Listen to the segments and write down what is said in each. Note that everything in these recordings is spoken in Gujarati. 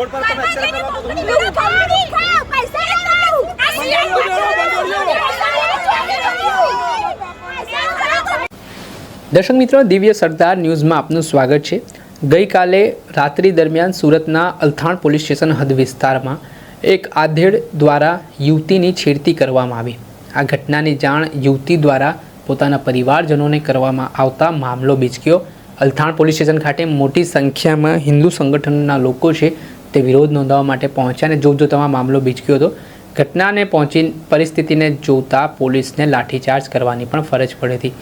રોડ પર તમે એક્સેલ કરવા દર્શક મિત્રો, દિવ્ય સરદાર ન્યૂઝમાં આપનું સ્વાગત છે। ગઈકાલે રાત્રિ દરમિયાન સુરતના અલથાણ પોલીસ સ્ટેશન હદ વિસ્તારમાં એક આધેડ દ્વારા યુવતીની છેડતી કરવામાં આવી। આ ઘટનાની જાણ યુવતી દ્વારા પોતાના પરિવારજનોને કરવામાં આવતા મામલો બીચક્યો। અલથાણ પોલીસ સ્ટેશન ખાતે મોટી સંખ્યામાં હિન્દુ સંગઠનના લોકો છે તે વિરોધ નોંધાવવા માટે પહોંચ્યા અને જોતજોતામાં મામલો બીચક્યો હતો। ઘટનાને પહોંચી પરિસ્થિતિને જોતા પોલીસને લાઠીચાર્જ કરવાની પણ ફરજ પડી હતી।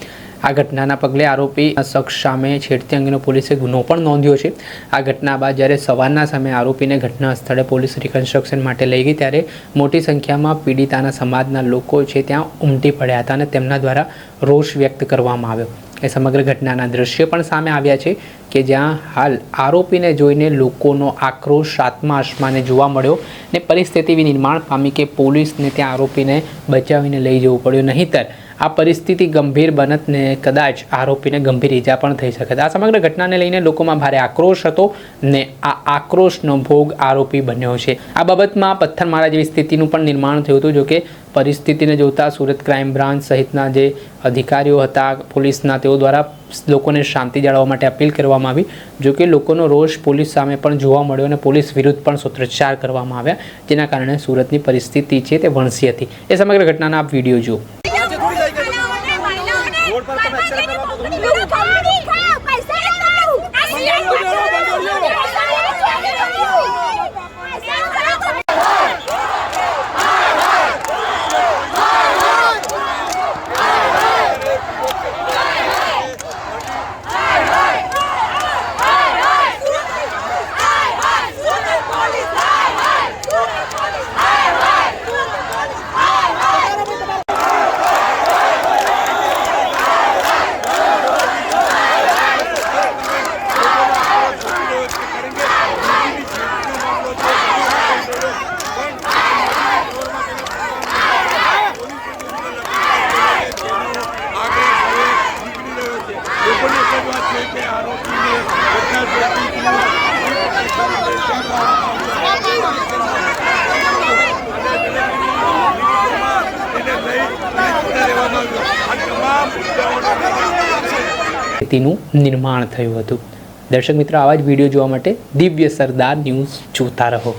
આ ઘટનાના પગલે આરોપી શખ્સ સામે છેડતી અંગેનો પોલીસે ગુનો પણ નોંધ્યો છે। આ ઘટના બાદ જ્યારે સવારના સમયે આરોપીને ઘટના સ્થળે પોલીસ રિકન્સ્ટ્રક્શન માટે લઈ ગઈ ત્યારે મોટી સંખ્યામાં પીડિતાના સમાજના લોકો છે ત્યાં ઉમટી પડ્યા હતા અને તેમના દ્વારા રોષ વ્યક્ત કરવામાં આવ્યો। એ સમગ્ર ઘટનાના દ્રશ્ય પણ સામે આવ્યા છે કે જ્યાં હાલ આરોપીને જોઈને લોકોનો આક્રોશ સાતમા આસમાને જોવા મળ્યો ને પરિસ્થિતિ એવી નિર્માણ પામી કે પોલીસને ત્યાં આરોપીને બચાવીને લઈ જવું પડ્યું, નહીંતર આ પરિસ્થિતિ ગંભીર બનત ને કદાચ આરોપીને ગંભીર ઈજા પણ થઈ શકે। આ સમગ્ર ઘટનાને લઈને લોકોમાં ભારે આક્રોશ હતો ને આ આક્રોશનો ભોગ આરોપી બન્યો છે। આ બાબતમાં પથ્થરમારા જેવી સ્થિતિનું પણ નિર્માણ થયું હતું। જોકે પરિસ્થિતિને જોતા સુરત ક્રાઇમ બ્રાન્ચ સહિતના જે અધિકારીઓ હતા પોલીસના, તેઓ દ્વારા લોકોને શાંતિ જાળવવા માટે અપીલ કરવામાં આવી। જોકે લોકોનો રોષ પોલીસ સામે પણ જોવા મળ્યો અને પોલીસ વિરુદ્ધ પણ સૂત્રોચ્ચાર કરવામાં આવ્યા, જેના કારણે સુરતની પરિસ્થિતિ છે તે વણસી હતી। એ સમગ્ર ઘટનાના આપ વિડીયો જુઓ। રોડ પર તમે એક્સેલ કરવા નું નિર્માણ થયું હતું। દર્શક મિત્રો, આવા જ વિડીયો જોવા માટે દિવ્ય સરદાર ન્યૂઝ જોતા રહો।